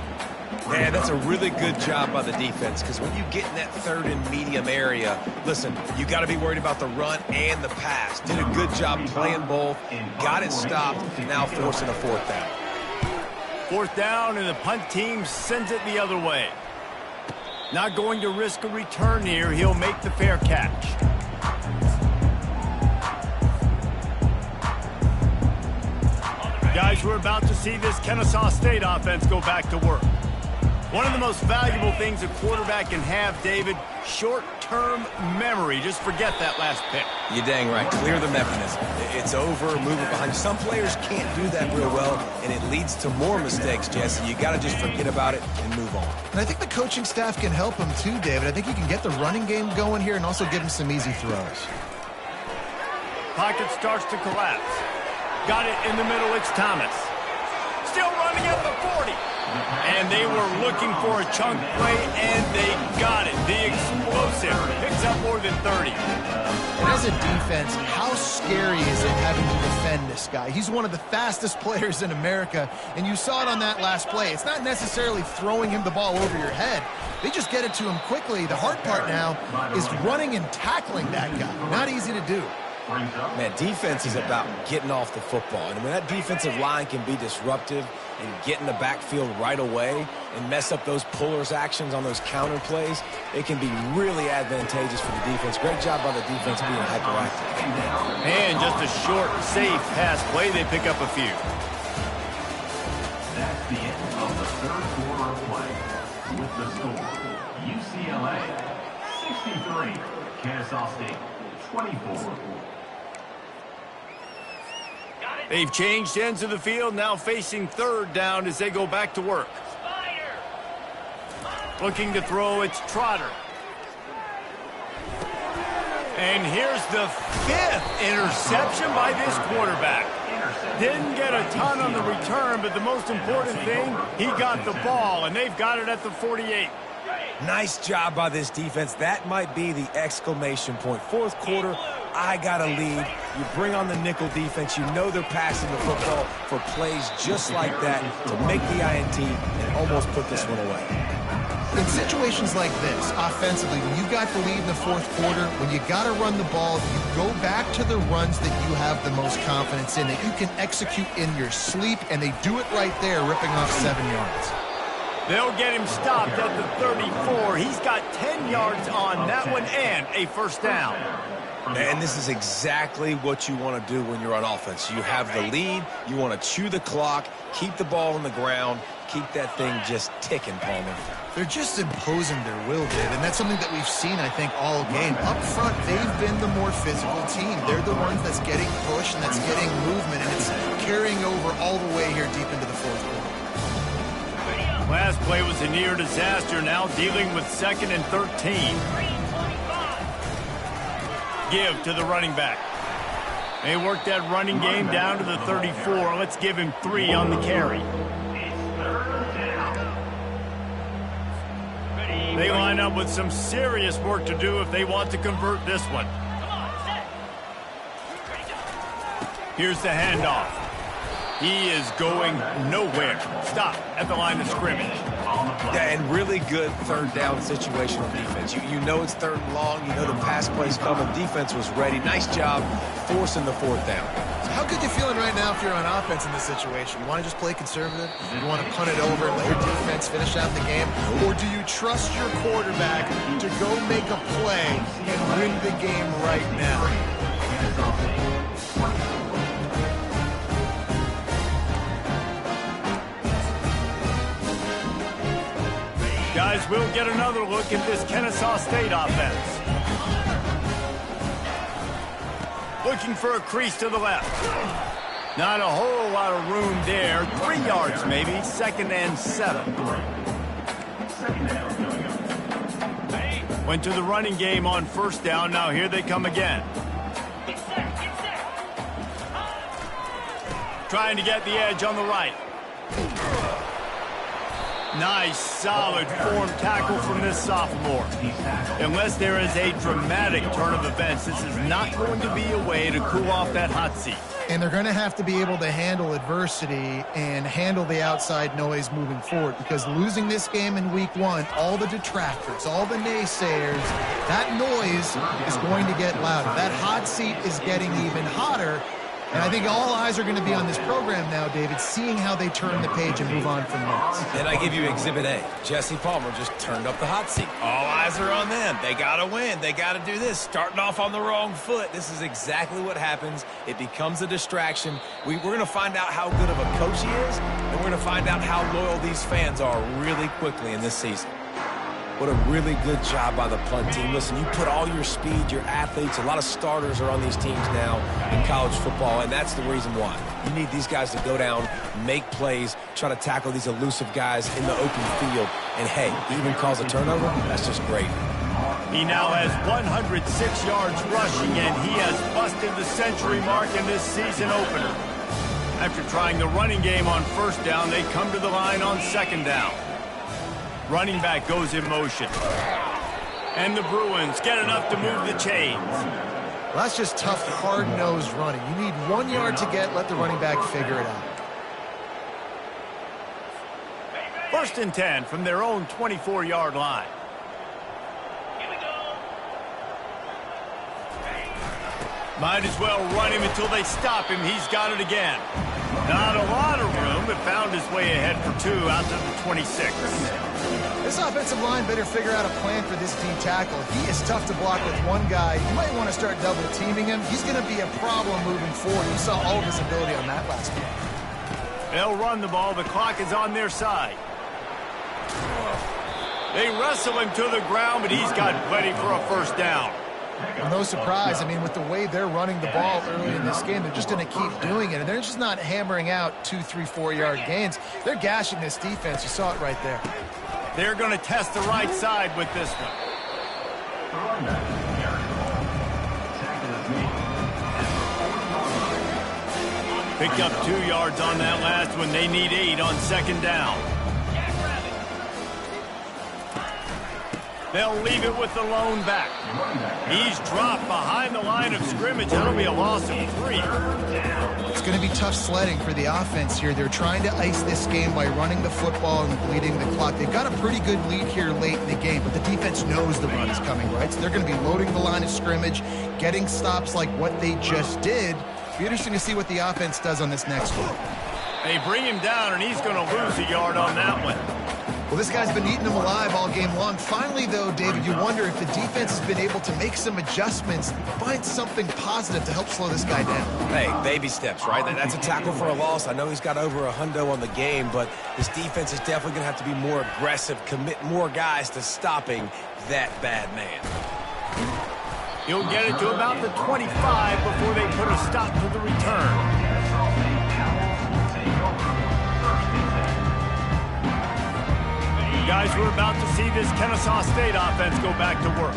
[SPEAKER 1] Yeah, that's a really good job by the defense, because when you get in that 3rd and medium area, listen, you got to be worried about the run and the pass. Did a good job playing both, got it stopped, now forcing a 4th down.
[SPEAKER 3] 4th down, and the punt team sends it the other way. Not going to risk a return here. He'll make the fair catch. Guys, we're about to see this Kenne State offense go back to work. One of the most valuable things a quarterback can have, David, short-term memory. Just forget that last pick.
[SPEAKER 1] You're dang right. Clear the mechanism. It's over, move it behind you. Some players can't do that real well, and it leads to more mistakes, Jesse. You got to just forget about it and move on.
[SPEAKER 2] And I think the coaching staff can help him too, David. I think he can get the running game going here and also give him some easy throws.
[SPEAKER 3] Pocket starts to collapse. Got it in the middle. It's Thomas. Still running at the 40. And they were looking for a chunk play, and they got it. The explosive picks up more than 30.
[SPEAKER 2] And as a defense, how scary is it having to defend this guy? He's one of the fastest players in America, and you saw it on that last play. It's not necessarily throwing him the ball over your head. They just get it to him quickly. The hard part now is running and tackling that guy. Not easy to do.
[SPEAKER 1] Man, defense is about getting off the football. And when that defensive line can be disruptive and get in the backfield right away and mess up those pullers actions on those counter plays, it can be really advantageous for the defense. Great job by the defense being hyperactive.
[SPEAKER 3] And just a short, safe pass play. They pick up a few.
[SPEAKER 5] That's the end of the third quarter of play. With the score, UCLA 63, Kenne State 24.
[SPEAKER 3] They've changed ends of the field, now facing third down as they go back to work. Looking to throw, it's Trotter. And here's the 5th interception by this quarterback. Didn't get a ton on the return, but the most important thing, he got the ball, and they've got it at the 48.
[SPEAKER 1] Nice job by this defense. That might be the exclamation point. Fourth quarter, I got a lead. You bring on the nickel defense. You know they're passing the football for plays just like that to make the INT and almost put this one away.
[SPEAKER 2] In situations like this, offensively, when you got the lead in the fourth quarter, when you got to run the ball, you go back to the runs that you have the most confidence in, that you can execute in your sleep, and they do it right there, ripping off 7 yards.
[SPEAKER 3] They'll get him stopped at the 34. He's got 10 yards on that one and a first down.
[SPEAKER 1] And this is exactly what you want to do when you're on offense. You have the lead. You want to chew the clock, keep the ball on the ground, keep that thing just ticking, Palmer.
[SPEAKER 2] They're just imposing their will, Dave, and that's something that we've seen, I think, all game. Up front, they've been the more physical team. They're the ones that's getting pushed and that's getting movement, and it's carrying over all the way here deep into the fourth quarter.
[SPEAKER 3] Last play was a near disaster, now dealing with 2nd and 13. Give to the running back. They work that running game down to the 34. Let's give him 3 on the carry. They line up with some serious work to do if they want to convert this one. Here's the handoff. He is going nowhere. Stop at the line of scrimmage.
[SPEAKER 1] Yeah, and really good third down situational defense. You know it's 3rd and long. You know the pass play's coming. Defense was ready. Nice job forcing the 4th down.
[SPEAKER 2] So how good you feeling right now if you're on offense in this situation? You want to just play conservative? You want to punt it over and let your defense finish out the game? Or do you trust your quarterback to go make a play and win the game right now?
[SPEAKER 3] Guys, we'll get another look at this Kenne State offense. Looking for a crease to the left. Not a whole lot of room there. 3 yards maybe. 2nd and 7. Went to the running game on first down. Now here they come again. Trying to get the edge on the right. Nice, solid form tackle from this sophomore. Unless there is a dramatic turn of events, this is not going to be a way to cool off that hot seat.
[SPEAKER 2] And they're going to have to be able to handle adversity and handle the outside noise moving forward, because losing this game in week 1, all the detractors, all the naysayers, that noise is going to get louder. That hot seat is getting even hotter, And I think all eyes are going to be on this program now, David, seeing how they turn the page and move on from minutes.
[SPEAKER 1] And I give you Exhibit A. Jesse Palmer just turned up the hot seat. All eyes are on them. They got to win. They got to do this. Starting off on the wrong foot. This is exactly what happens. It becomes a distraction. We're going to find out how good of a coach he is, and we're going to find out how loyal these fans are really quickly in this season. What a really good job by the punt team. Listen, you put all your speed, your athletes, a lot of starters are on these teams now in college football, and that's the reason why. You need these guys to go down, make plays, try to tackle these elusive guys in the open field, and hey, even cause a turnover, that's just great.
[SPEAKER 3] He now has 106 yards rushing, and he has busted the century mark in this season opener. After trying the running game on first down, they come to the line on second down. Running back goes in motion. And the Bruins get enough to move the chains.
[SPEAKER 2] Well, that's just tough, hard-nosed running. You need 1 yard to get, let the running back figure it out.
[SPEAKER 3] 1st and 10 from their own 24-yard line. Might as well run him until they stop him. He's got it again. Not a lot of room, but found his way ahead for 2 out to the 26.
[SPEAKER 2] This offensive line better figure out a plan for this D tackle. He is tough to block with one guy. You might want to start double teaming him. He's going to be a problem moving forward. You saw all of his ability on that last game.
[SPEAKER 3] They'll run the ball. The clock is on their side. They wrestle him to the ground, but he's got plenty for a first down.
[SPEAKER 2] Well, no surprise. I mean, with the way they're running the ball early in this game, they're just going to keep doing it. And they're just not hammering out 2, 3, 4 yard gains. They're gashing this defense. You saw it right there.
[SPEAKER 3] They're going to test the right side with this one. Picked up 2 yards on that last one. They need 8 on second down. They'll leave it with the lone back. He's dropped behind the line of scrimmage. That'll be a loss of 3.
[SPEAKER 2] It's going to be tough sledding for the offense here. They're trying to ice this game by running the football and bleeding the clock. They've got a pretty good lead here late in the game, but the defense knows the run is coming, right? So they're going to be loading the line of scrimmage, getting stops like what they just did. Be interesting to see what the offense does on this next one.
[SPEAKER 3] They bring him down, and he's going to lose a yard on that one.
[SPEAKER 2] Well, this guy's been eating them alive all game long. Finally, though, David, you wonder if the defense has been able to make some adjustments, find something positive to help slow this guy down.
[SPEAKER 1] Hey, baby steps, right? That's a tackle for a loss. I know he's got over a hundo on the game, but this defense is definitely going to have to be more aggressive, commit more guys to stopping that bad man.
[SPEAKER 3] He'll get it to about the 25 before they put a stop to the return. Guys, we're about to see this Kenne State offense go back to work.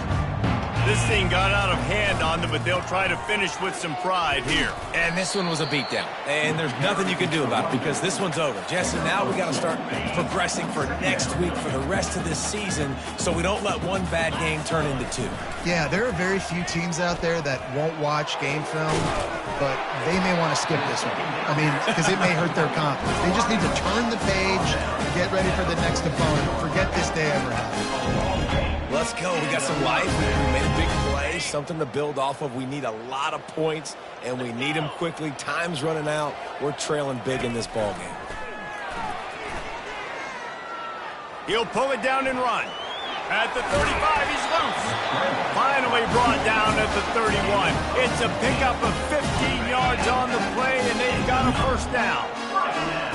[SPEAKER 3] This thing got out of hand on them, but they'll try to finish with some pride here.
[SPEAKER 1] And this one was a beatdown. And there's nothing you can do about it because this one's over. Jesse, now we got to start progressing for next week for the rest of this season so we don't let one bad game turn into 2.
[SPEAKER 2] Yeah, there are very few teams out there that won't watch game film, but they may want to skip this one. I mean, because it may hurt their confidence. They just need to turn the page, get ready for the next opponent. Forget this day ever happened.
[SPEAKER 1] Let's go. We got some life. We made a big play, something to build off of. We need a lot of points, and we need them quickly. Time's running out. We're trailing big in this ball game.
[SPEAKER 3] He'll pull it down and run. At the 35, he's loose. Finally brought down at the 31. It's a pickup of 15 yards on the play, and they've got a first down.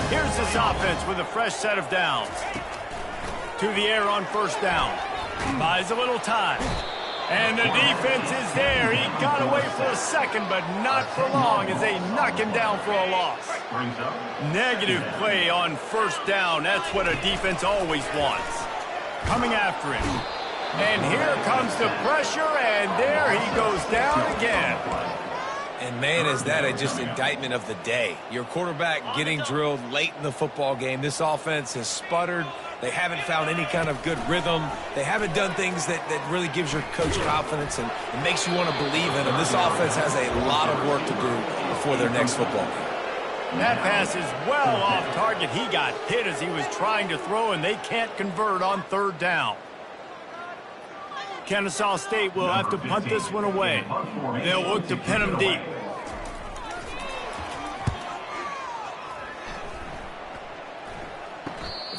[SPEAKER 3] Here's this offense with a fresh set of downs. To the air on first down. Buys a little time. And the defense is there. He got away for a second, but not for long as they knock him down for a loss. Negative play on first down. That's what a defense always wants. Coming after him. And here comes the pressure, and there he goes down again.
[SPEAKER 1] And, man, is that just indictment of the day. Your quarterback getting drilled late in the football game. This offense has sputtered. They haven't found any kind of good rhythm. They haven't done things that really gives your coach confidence and makes you want to believe in them. This offense has a lot of work to do before their next football game.
[SPEAKER 3] That pass is well off target. He got hit as he was trying to throw, and they can't convert on third down. Kenne State will have to punt this one away. They'll look to pin him deep.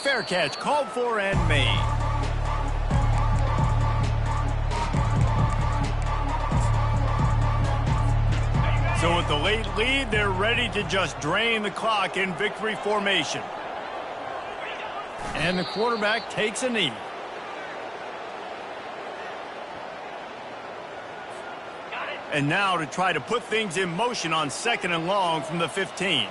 [SPEAKER 3] Fair catch called for and made. So with the late lead, they're ready to just drain the clock in victory formation. And the quarterback takes a knee. And now to try to put things in motion on 2nd and long from the 15.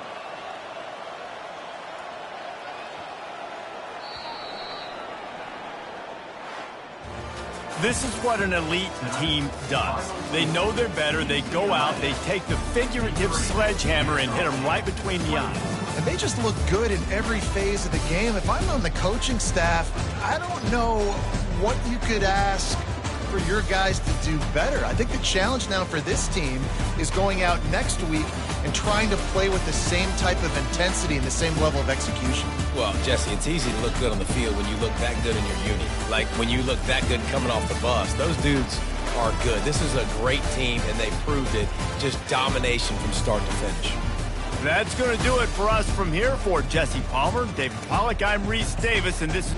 [SPEAKER 3] This is what an elite team does. They know they're better. They go out. They take the figurative sledgehammer and hit them right between the eyes.
[SPEAKER 2] And they just look good in every phase of the game. If I'm on the coaching staff, I don't know what you could ask for your guys to do better. I think the challenge now for this team is going out next week and trying to play with the same type of intensity and the same level of execution.
[SPEAKER 1] Well, Jesse, it's easy to look good on the field when you look that good in your uni. Like when you look that good coming off the bus. Those dudes are good. This is a great team, and they proved it. Just domination from start to finish.
[SPEAKER 3] That's going to do it for us from here. For Jesse Palmer, David Pollack, I'm Reese Davis, and this is